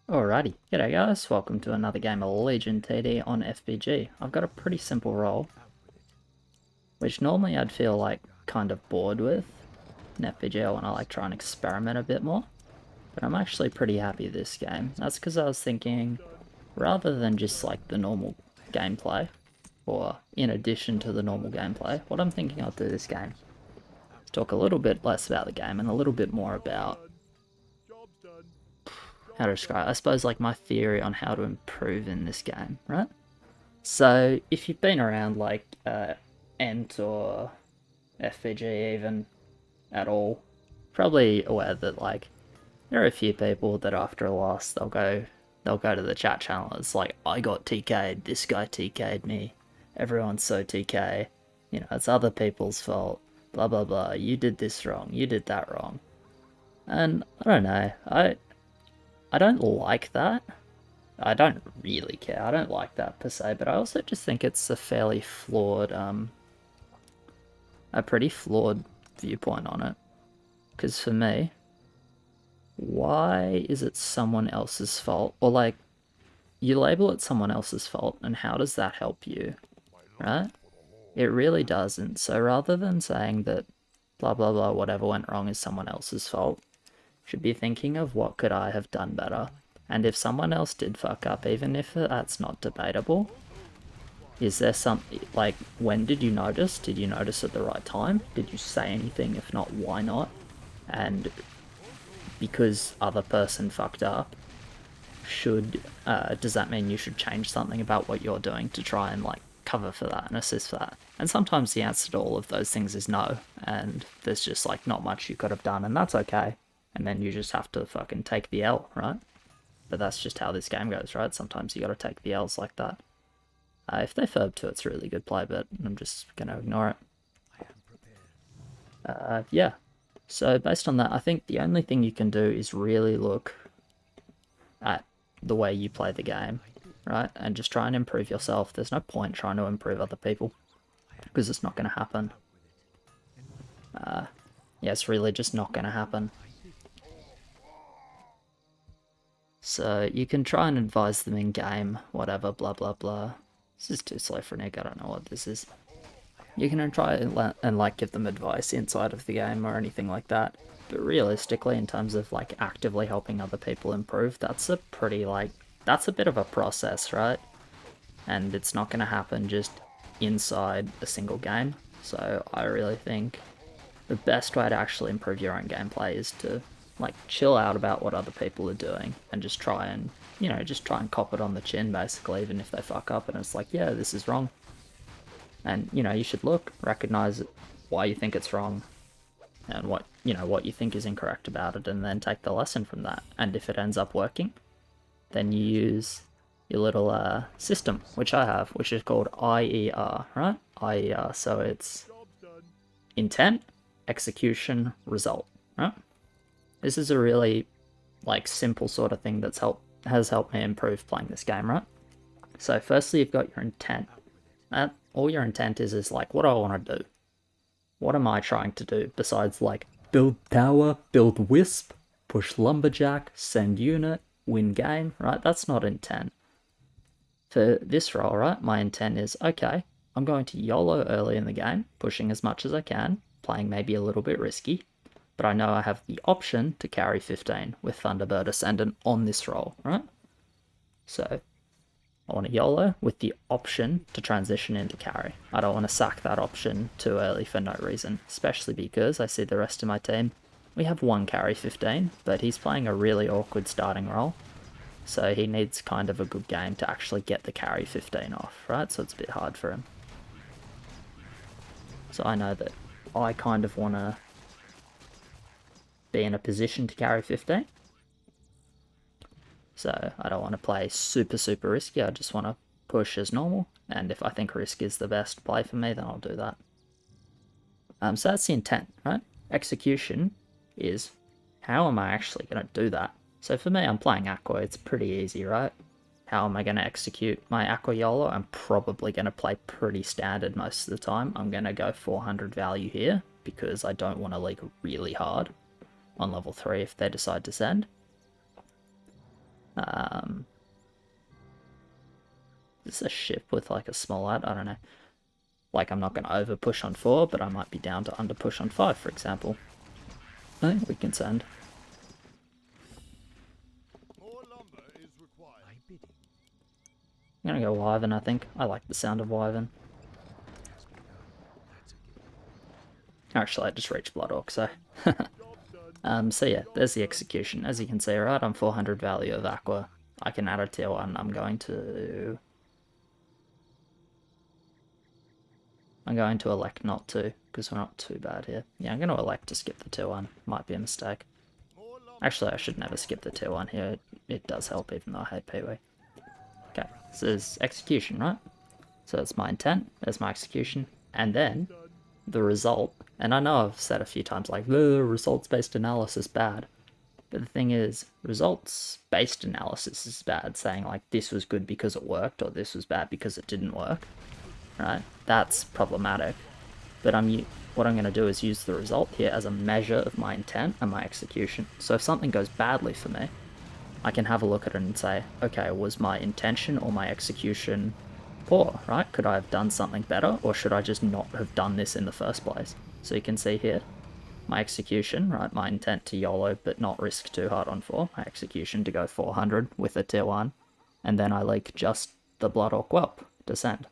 Alrighty, g'day guys, welcome to another game of Legion TD on FBG. I've got a pretty simple role, which normally I'd feel like kind of bored with. In FBG I want to like try and experiment a bit more, but I'm actually pretty happy this game. That's because I was thinking, rather than just like the normal gameplay, or in addition to the normal gameplay, what I'm thinking I'll do this game is talk a little bit less about the game and a little bit more about how to describe, I suppose, like my theory on how to improve in this game, right? So if you've been around like Ent or FPG even at all, probably aware that like there are a few people that after a loss they'll go to the chat channel. It's like, I got TK'd, this guy TK'd me, everyone's so TK, it's other people's fault, blah blah blah, you did this wrong, you did that wrong. And I don't know, I don't like that. I don't really care. I don't like that per se, but I also just think it's a fairly flawed, a pretty flawed viewpoint on it. Because for me, why is it someone else's fault? Or like, you label it someone else's fault, and how does that help you, right? It really doesn't. So rather than saying that blah blah blah, whatever went wrong is someone else's fault, should be thinking of what could I have done better. And if someone else did fuck up, even if that's not debatable, is there something, like, when did you notice? Did you notice at the right time? Did you say anything? If not, why not? And because other person fucked up, does that mean you should change something about what you're doing to try and, like, cover for that and assist for that? And sometimes the answer to all of those things is no, and there's just, like, not much you could have done, and that's okay. And then you just have to fucking take the L, right? But that's just how this game goes, right? Sometimes you gotta take the L's like that. If they furb to, it's a really good play, but I'm just going to ignore it. Yeah, so based on that, I think the only thing you can do is really look at the way you play the game, right? And just try and improve yourself. There's no point trying to improve other people, because it's not going to happen. Yeah, it's really just not going to happen. So you can try and advise them in game, whatever, blah blah blah. This is too slow for Nick, I don't know what this is. You can try and like give them advice inside of the game or anything like that. But realistically, in terms of like actively helping other people improve, that's a pretty that's a bit of a process, right? And it's not going to happen just inside a single game. So I really think the best way to actually improve your own gameplay is to like chill out about what other people are doing and just try and just try and cop it on the chin, basically, even if they fuck up and it's like, yeah, this is wrong. And, you should recognize why you think it's wrong and what you think is incorrect about it, and then take the lesson from that. And if it ends up working, then you use your little system, which I have, which is called IER, right? IER, so it's intent, execution, result, right? This is a really, like, simple sort of thing has helped me improve playing this game, right? So firstly, you've got your intent. All your intent is like, what do I want to do? What am I trying to do besides like build tower, build wisp, push lumberjack, send unit, win game, right? That's not intent. For this role, right, my intent is, okay, I'm going to YOLO early in the game, pushing as much as I can, playing maybe a little bit risky, but I know I have the option to carry 15 with Thunderbird Ascendant on this role, right? So I want to YOLO with the option to transition into carry. I don't want to sack that option too early for no reason, especially because I see the rest of my team. We have one carry 15, but he's playing a really awkward starting role, so he needs kind of a good game to actually get the carry 15 off, right? So it's a bit hard for him. So I know that I kind of want to be in a position to carry 15. So I don't want to play super, super risky. I just want to push as normal. And if I think risk is the best play for me, then I'll do that. So that's the intent, right? Execution is, how am I actually going to do that? So for me, I'm playing Aqua. It's pretty easy, right? How am I going to execute my Aqua YOLO? I'm probably going to play pretty standard most of the time. I'm going to go 400 value here because I don't want to league really hard on level 3 if they decide to send. Is this a ship with like a small ad? I don't know. Like, I'm not going to over push on 4, but I might be down to under push on 5, for example. I think we can send. I'm going to go Wyvern, I think. I like the sound of Wyvern. Actually, I just reached Blood Orc, so... so yeah, there's the execution. As you can see, right, I'm 400 value of Aqua. I can add a tier 1. I'm going to elect not to, because we're not too bad here. Yeah, I'm going to elect to skip the tier 1. Might be a mistake. Actually, I should never skip the tier 1 here. It does help, even though I hate Pee-wee. Okay, so there's execution, right? So that's my intent, there's my execution, and then the result. And I know I've said a few times, like, the results-based analysis bad. But the thing is, results-based analysis is bad, saying, like, this was good because it worked, or this was bad because it didn't work. Right? That's problematic. But what I'm going to do is use the result here as a measure of my intent and my execution. So if something goes badly for me, I can have a look at it and say, okay, was my intention or my execution poor, right? Could I have done something better, or should I just not have done this in the first place? So you can see here, my execution, right? My intent to YOLO but not risk too hard on 4. My execution to go 400 with a tier 1. And then I like just the Blood Orc Whelp to send.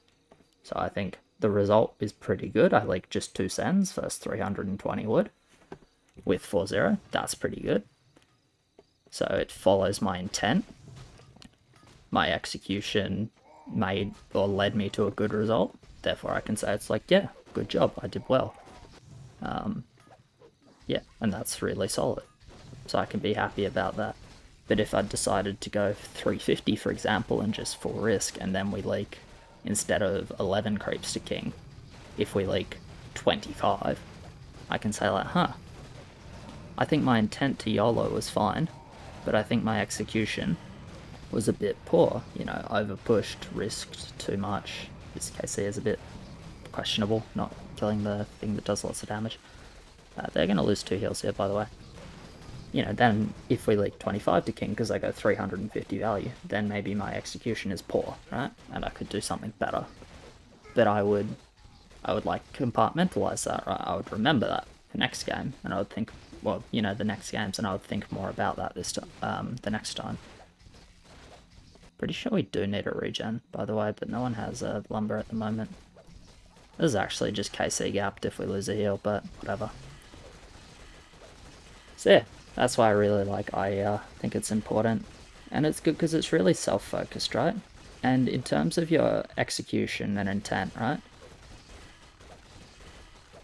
So I think the result is pretty good. I like just 2 sends, first 320 wood with 4-0. That's pretty good. So it follows my intent. My execution made or led me to a good result. Therefore I can say it's like, yeah, good job, I did well. Yeah, and that's really solid. So I can be happy about that. But if I decided to go 350, for example, and just full risk, and then we leak, instead of 11 creeps to king, if we leak 25, I can say like, I think my intent to YOLO was fine, but I think my execution was a bit poor. You know, over pushed, risked too much. This KC is a bit questionable, not killing the thing that does lots of damage. They're going to lose 2 heals here, by the way. You know, then if we leak 25 to king because I go 350 value, then maybe my execution is poor, right? And I could do something better. But I would like compartmentalize that, right? I would remember that for next game, and I would think, well, you know, the next games, and I would think more about that the next time. Pretty sure we do need a regen, by the way, but no one has a lumber at the moment. This is actually just KC gapped if we lose a heal, but whatever. So yeah, that's why I really like IER. I think it's important. And it's good because it's really self-focused, right? And in terms of your execution and intent, right?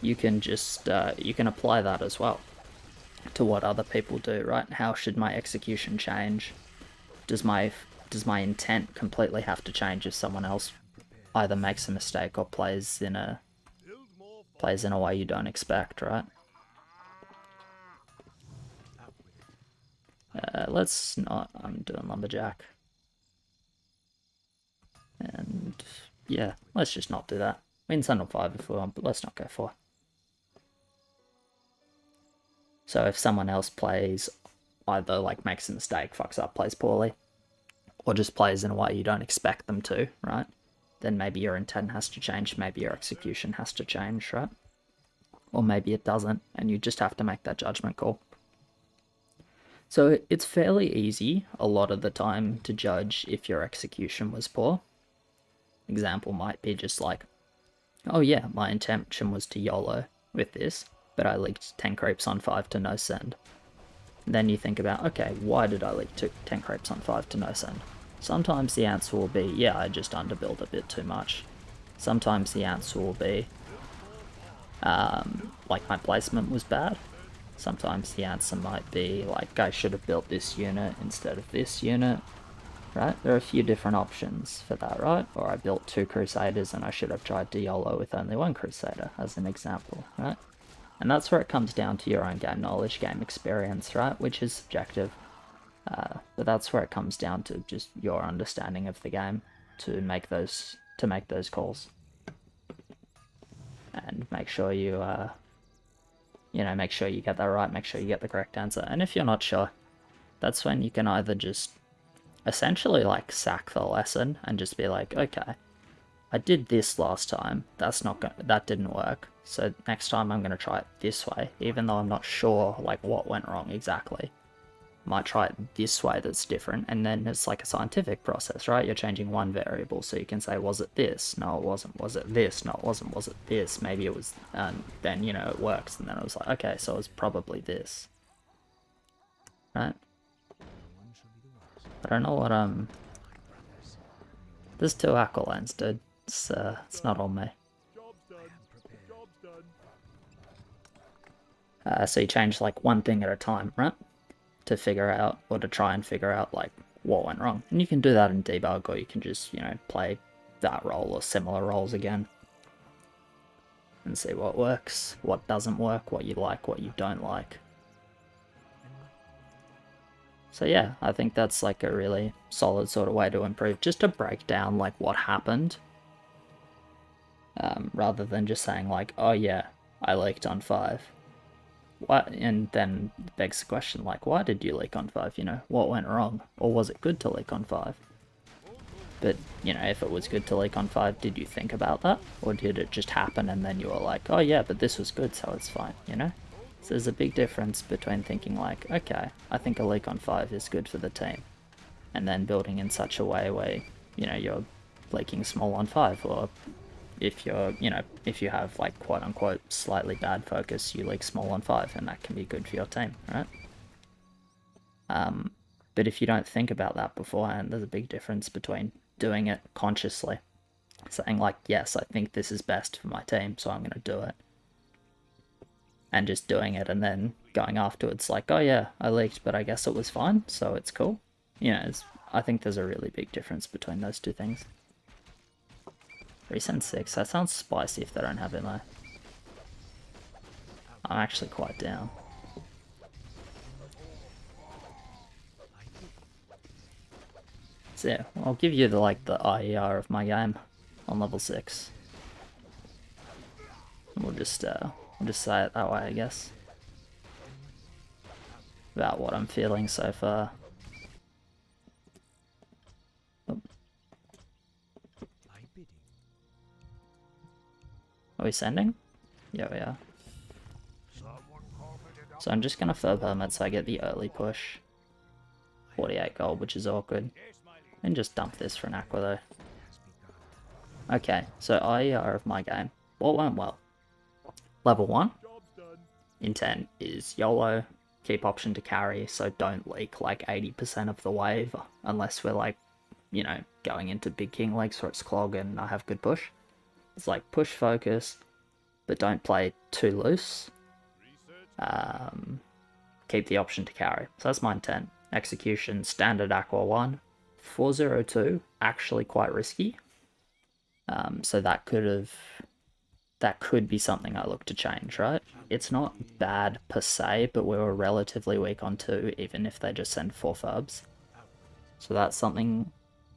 You can just, you can apply that as well to what other people do, right? How should my execution change? Does my intent completely have to change if someone else either makes a mistake or plays in a way you don't expect, right? Let's not, I'm doing Lumberjack. And yeah, let's just not do that. We can send on 5 if we want, but let's not go 4. So if someone else plays, either like makes a mistake, fucks up, plays poorly, or just plays in a way you don't expect them to, right? Then maybe your intent has to change, maybe your execution has to change, right? Or maybe it doesn't, and you just have to make that judgment call. So it's fairly easy a lot of the time to judge if your execution was poor. Example might be just like, oh yeah, my intention was to YOLO with this, but I leaked 10 creeps on 5 to no send. And then you think about, okay, why did I leak 10 creeps on 5 to no send? Sometimes the answer will be, yeah, I just underbuilt a bit too much. Sometimes the answer will be, like my placement was bad. Sometimes the answer might be, like, I should have built this unit instead of this unit. Right? There are a few different options for that, right? Or I built 2 Crusaders and I should have tried to YOLO with only 1 Crusader, as an example, right? And that's where it comes down to your own game knowledge, game experience, right? Which is subjective. But that's where it comes down to just your understanding of the game to make those calls. And make sure you, you know, make sure you get that right, make sure you get the correct answer. And if you're not sure, that's when you can either just essentially like sack the lesson and just be like, okay, I did this last time, that didn't work, so next time I'm going to try it this way, even though I'm not sure like what went wrong exactly. Might try it this way that's different, and then it's like a scientific process, right? You're changing one variable, so you can say, was it this? No, it wasn't. Was it this? No, it wasn't. Was it this? Maybe it was, and then, you know, it works, and then it was like, okay, so it was probably this. Right? I don't know what, there's 2 aqualines, dude. It's not on me. So you change like one thing at a time, right? To figure out, or to try and figure out like what went wrong. And you can do that in debug, or you can just, you know, play that role or similar roles again and see what works, what doesn't work, what you like, what you don't like. So yeah, I think that's like a really solid sort of way to improve, just to break down like what happened, rather than just saying like, oh yeah, I leaked on 5. What, and then begs the question, like, why did you leak on 5, you know? What went wrong? Or was it good to leak on 5? But, you know, if it was good to leak on 5, did you think about that? Or did it just happen and then you were like, oh yeah, but this was good, so it's fine, you know? So there's a big difference between thinking like, okay, I think a leak on 5 is good for the team, and then building in such a way where, you know, you're leaking small on 5, or if you're, you know, if you have like quote unquote slightly bad focus, you leak small on 5, and that can be good for your team, right? But if you don't think about that beforehand, there's a big difference between doing it consciously, saying like, yes, I think this is best for my team, so I'm going to do it, and just doing it and then going afterwards like, oh yeah, I leaked, but I guess it was fine, so it's cool. You know, I think there's a really big difference between those two things. Resend 6, that sounds spicy if they don't have ammo. I'm actually quite down. So yeah, I'll give you the IER of my game on level 6. And we'll just say it that way, I guess. About what I'm feeling so far. Are we sending? Yeah, we are. So I'm just gonna fur permit so I get the early push. 48 gold, which is awkward. And just dump this for an aqua though. Okay, so IER of my game. What went well? Level 1. Intent is YOLO. Keep option to carry, so don't leak like 80% of the wave, unless we're like, you know, going into big king legs where it's clog and I have good push. It's like push focus, but don't play too loose. Keep the option to carry. So that's my intent. Execution, standard aqua 1. 402, actually quite risky. So that could be something I look to change, right? It's not bad per se, but we were relatively weak on 2, even if they just send 4 fubs. So that's something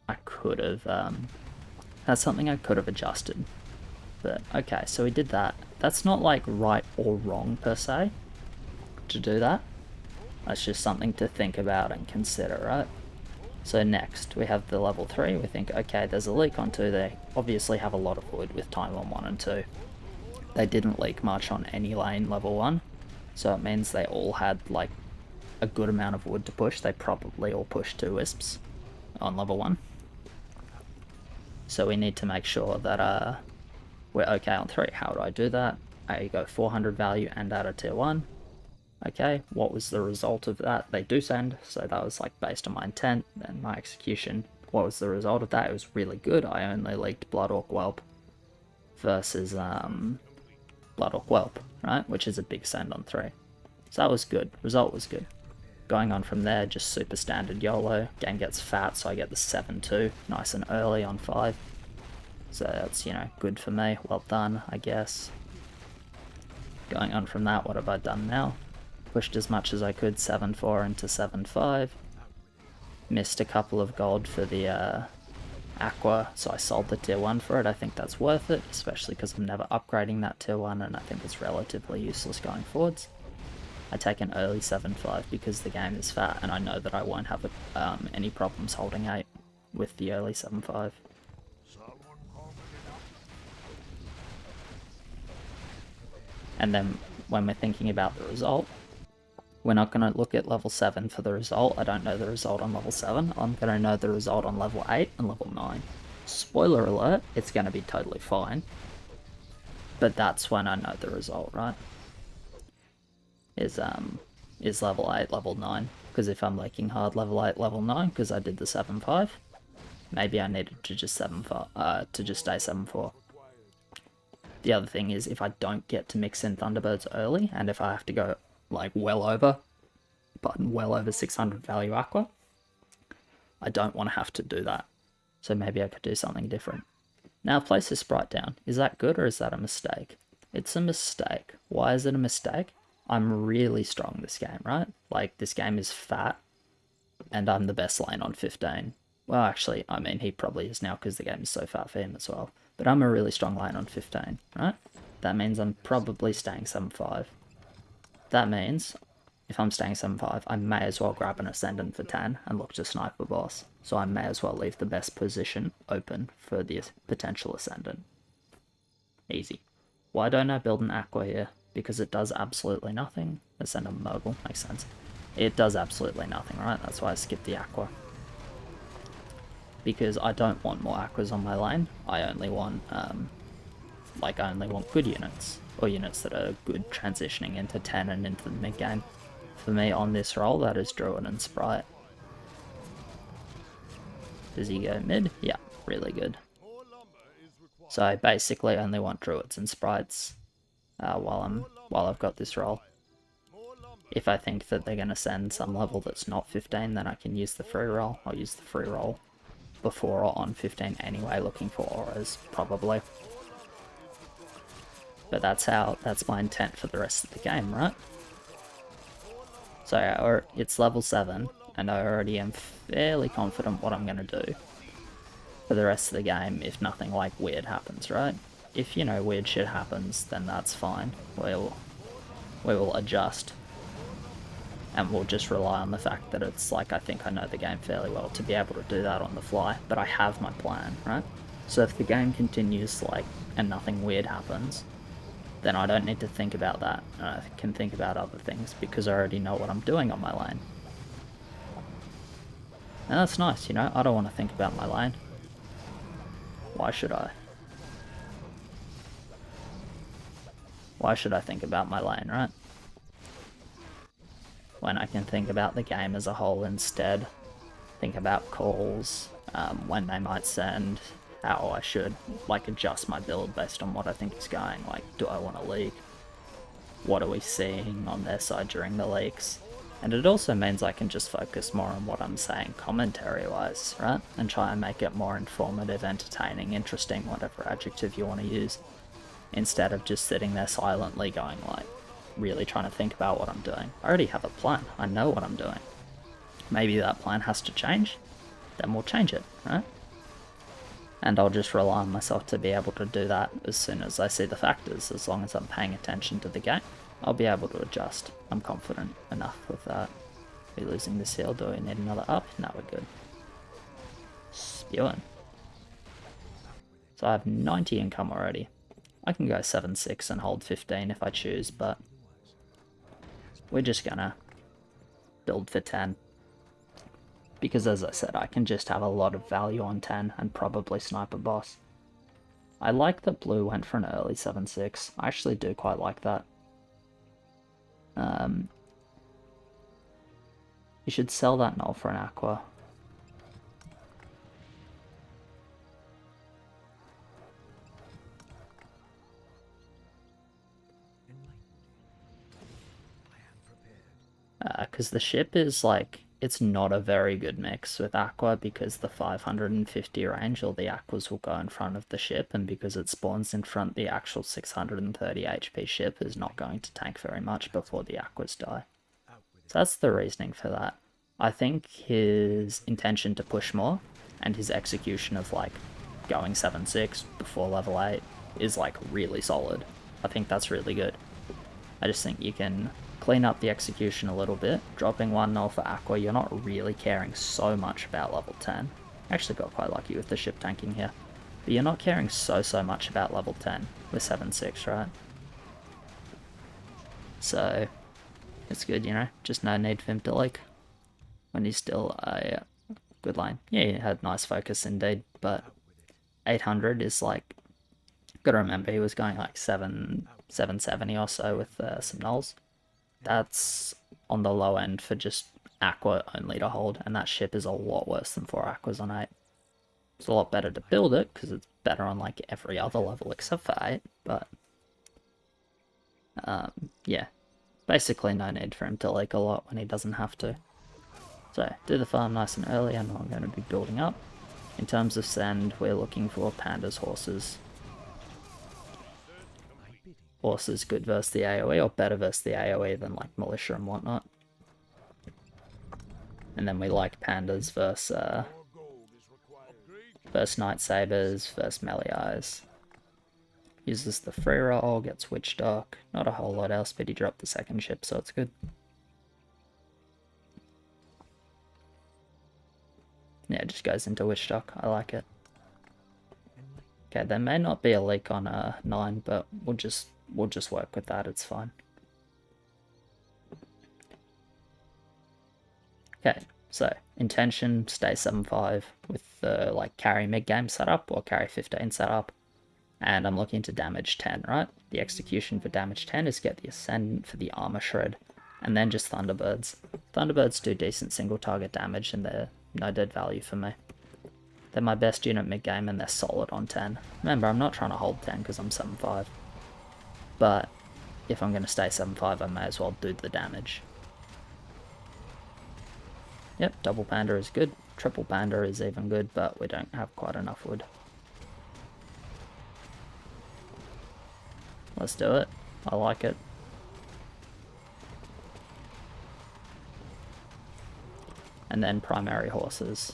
I could have adjusted. But okay, so we did that. That's not like right or wrong per se to do that. That's just something to think about and consider, right? So next, we have the level 3. We think, okay, there's a leak on 2. They obviously have a lot of wood with time on 1 and 2. They didn't leak much on any lane level 1, so it means they all had like a good amount of wood to push. They probably all pushed 2 wisps on level 1. So we need to make sure that we're okay on 3. How do I do that? I go 400 value and add a tier 1. Okay, what was the result of that? They do send, so that was like based on my intent and my execution. What was the result of that? It was really good. I only leaked Blood Orc Whelp versus Blood Orc Whelp, right? Which is a big send on 3. So that was good. Result was good. Going on from there, just super standard YOLO. Game gets fat, so I get the 7-2, nice and early on 5. So that's, you know, good for me. Well done, I guess. Going on from that, what have I done now? Pushed as much as I could, 7-4 into 7-5. Missed a couple of gold for the aqua, so I sold the tier 1 for it. I think that's worth it, especially because I'm never upgrading that tier 1, and I think it's relatively useless going forwards. I take an early 7-5 because the game is fat and I know that I won't have any problems holding 8 with the early 7-5. And then when we're thinking about the result, we're not going to look at level 7 for the result. I don't know the result on level 7. I'm going to know the result on level 8 and level 9. Spoiler alert, it's going to be totally fine. But that's when I know the result, right? Is level 8, level 9. Because if I'm leaking hard level 8, level 9, because I did the 7-5, maybe I needed to just to just stay 7-4. The other thing is, if I don't get to mix in Thunderbirds early, and if I have to go like well over 600 value Aqua, I don't want to have to do that. So maybe I could do something different. Now place this sprite down. Is that good or is that a mistake? It's a mistake. Why is it a mistake? I'm really strong this game, right? Like, this game is fat, and I'm the best lane on 15. Well, actually, I mean, he probably is now because the game is so fat for him as well. But I'm a really strong lane on 15, right? That means I'm probably staying 7-5. That means, if I'm staying 7-5, I may as well grab an Ascendant for 10 and look to snipe the boss. So I may as well leave the best position open for the potential Ascendant. Easy. Why don't I build an Aqua here? Because it does absolutely nothing. Ascendant Mogul, makes sense. It does absolutely nothing, right? That's why I skipped the Aqua. Because I don't want more Aquas on my lane. I only want, I only want good units. Or units that are good transitioning into 10 and into the mid game. For me, on this role, that is Druid and Sprite. Does he go mid? Yeah, really good. So I basically only want Druids and Sprites while I've got this role. If I think that they're going to send some level that's not 15, then I can use the free roll. I'll use the free roll before or on 15 anyway, looking for auras, probably. But that's my intent for the rest of the game, right? So it's level 7, and I already am fairly confident what I'm going to do for the rest of the game if nothing like weird happens, right? If, you know, weird shit happens, then that's fine. We will adjust. And we'll just rely on the fact that it's like, I think I know the game fairly well to be able to do that on the fly, but I have my plan, right? So if the game continues, like, and nothing weird happens, then I don't need to think about that. I can think about other things because I already know what I'm doing on my lane. And that's nice, you know? I don't want to think about my lane. Why should I? Why should I think about my lane, right? When I can think about the game as a whole instead. Think about calls, when they might send, how I should, like, adjust my build based on what I think is going. Like, do I want to leak? What are we seeing on their side during the leaks? And it also means I can just focus more on what I'm saying commentary-wise, right? And try and make it more informative, entertaining, interesting, whatever adjective you want to use. Instead of just sitting there silently going, like, really trying to think about what I'm doing. I already have a plan. I know what I'm doing. Maybe that plan has to change, then we'll change it, right? And I'll just rely on myself to be able to do that as soon as I see the factors. As long as I'm paying attention to the game, I'll be able to adjust. I'm confident enough with that. We're losing this hill. Do we need another up? No, we're good. Spewing. So I have 90 income already. I can go 7-6 and hold 15 if I choose, but we're just gonna build for 10. Because as I said, I can just have a lot of value on 10 and probably snipe a boss. I like that blue went for an early 7-6. I actually do quite like that. You should sell that null for an aqua. Because the ship is like, it's not a very good mix with Aqua because the 550 range, or the Aquas will go in front of the ship, and because it spawns in front, the actual 630 HP ship is not going to tank very much before the Aquas die. So that's the reasoning for that. I think his intention to push more, and his execution of like going 7-6 before level 8 is like really solid. I think that's really good. I just think you can clean up the execution a little bit. Dropping 1-0 for Aqua, you're not really caring so much about level 10. Actually got quite lucky with the ship tanking here. But you're not caring so much about level 10 with 7-6, right? So, it's good, you know, just no need for him to leak when he's still a good lane. Yeah, he had nice focus indeed, but 800 is like, gotta remember he was going like 770 or so with some nulls. That's on the low end for just Aqua only to hold, and that ship is a lot worse than 4 Aquas on 8. It's a lot better to build it, because it's better on like every other level except for 8, but yeah, basically no need for him to leak a lot when he doesn't have to. So, do the farm nice and early, and I'm going to be building up. In terms of send, we're looking for pandas, horses. Horses good versus the AoE, or better versus the AoE than like militia and whatnot. And then we like pandas versus Knight Sabers, versus melee eyes. Uses the free roll, gets Witch Dock. Not a whole lot else, but he dropped the second ship, so it's good. Yeah, it just goes into Witch Dock. I like it. Okay, there may not be a leak on 9, but we'll just work with that. It's fine. Okay, so intention, stay 7-5 with the like carry mid game setup or carry 15 setup, and I'm looking to damage 10. Right, the execution for damage 10 is get the ascendant for the armor shred, and then just Thunderbirds. Thunderbirds do decent single target damage, and they're no dead value for me. They're my best unit mid-game, and they're solid on 10. Remember, I'm not trying to hold 10 because I'm 7-5. But if I'm going to stay 7-5, I may as well do the damage. Yep, double panda is good. Triple panda is even good, but we don't have quite enough wood. Let's do it. I like it. And then primary horses.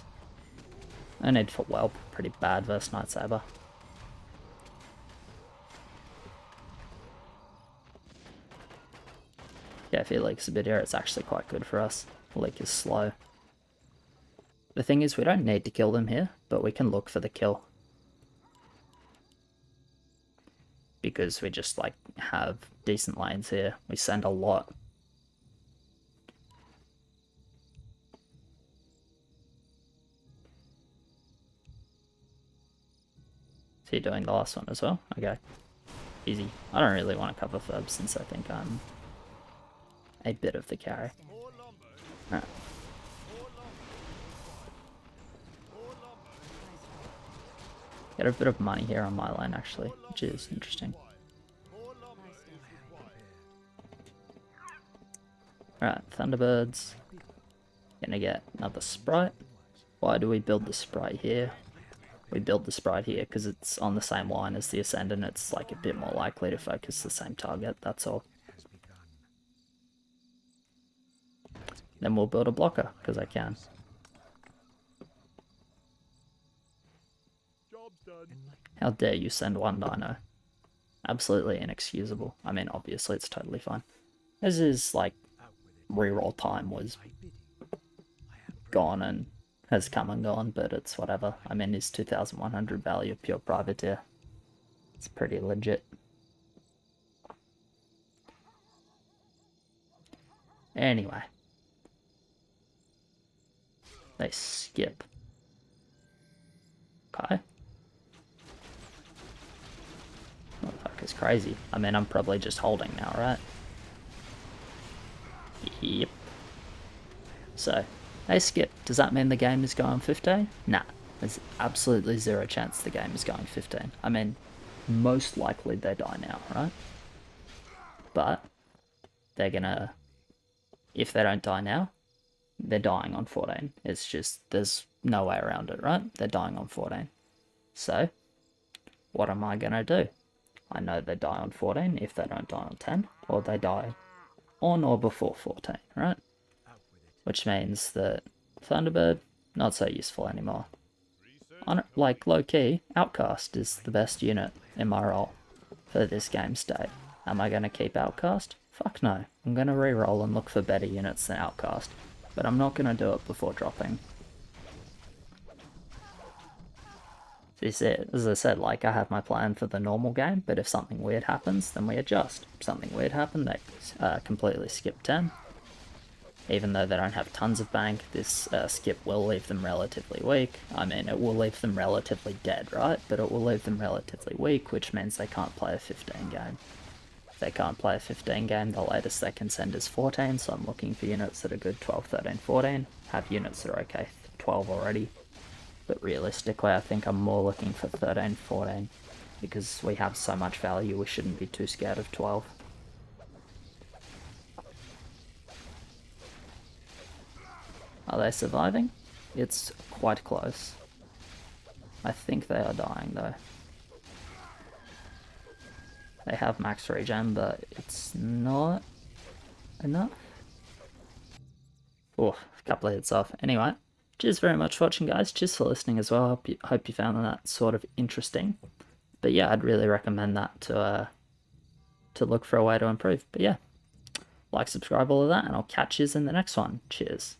I need for Whelp, pretty bad versus Night Saber. Yeah, if he leaks a bit here, it's actually quite good for us. The leak is slow. The thing is, we don't need to kill them here, but we can look for the kill. Because we just, like, have decent lanes here. We send a lot. Is he doing the last one as well? Okay. Easy. I don't really want to cover Ferb since I think I'm a bit of the carry. Alright. Get a bit of money here on my lane actually, which is interesting. Alright, Thunderbirds. Gonna get another sprite. Why do we build the sprite here? We build the sprite here because it's on the same line as the Ascendant. It's like a bit more likely to focus the same target, that's all. Then we'll build a blocker, because I can. How dare you send one dino? Absolutely inexcusable. I mean, obviously it's totally fine. As is, like, reroll time was gone and has come and gone, but it's whatever. I mean, his 2,100 value of pure privateer. It's pretty legit. Anyway. They skip. Okay. What the fuck is crazy? I mean, I'm probably just holding now, right? Yep. So, they skip. Does that mean the game is going 15? Nah. There's absolutely zero chance the game is going 15. I mean, most likely they die now, right? But, they're gonna... If they don't die now, they're dying on 14. It's just, there's no way around it, right? They're dying on 14. So, what am I gonna do? I know they die on 14 if they don't die on 10, or they die on or before 14, right? Which means that Thunderbird, not so useful anymore. Like, low-key, Outcast is the best unit in my role for this game state. Am I going to keep Outcast? Fuck no. I'm going to re-roll and look for better units than Outcast, but I'm not going to do it before dropping. This is it. As I said, like, I have my plan for the normal game, but if something weird happens, then we adjust. If something weird happened, they completely skip 10. Even though they don't have tons of bank, this skip will leave them relatively weak. I mean, it will leave them relatively dead, right? But it will leave them relatively weak, which means they can't play a 15 game. If they can't play a 15 game, the latest they can send is 14, so I'm looking for units that are good 12, 13, 14. Have units that are okay 12 already. But realistically, I think I'm more looking for 13, 14. Because we have so much value, we shouldn't be too scared of 12. Are they surviving? It's quite close. I think they are dying though. They have max regen, but it's not enough. Oh, a couple of hits off. Anyway, cheers very much for watching, guys. Cheers for listening as well. Hope you found that sort of interesting. But yeah, I'd really recommend that to look for a way to improve. But yeah, like, subscribe, all of that, and I'll catch you in the next one. Cheers.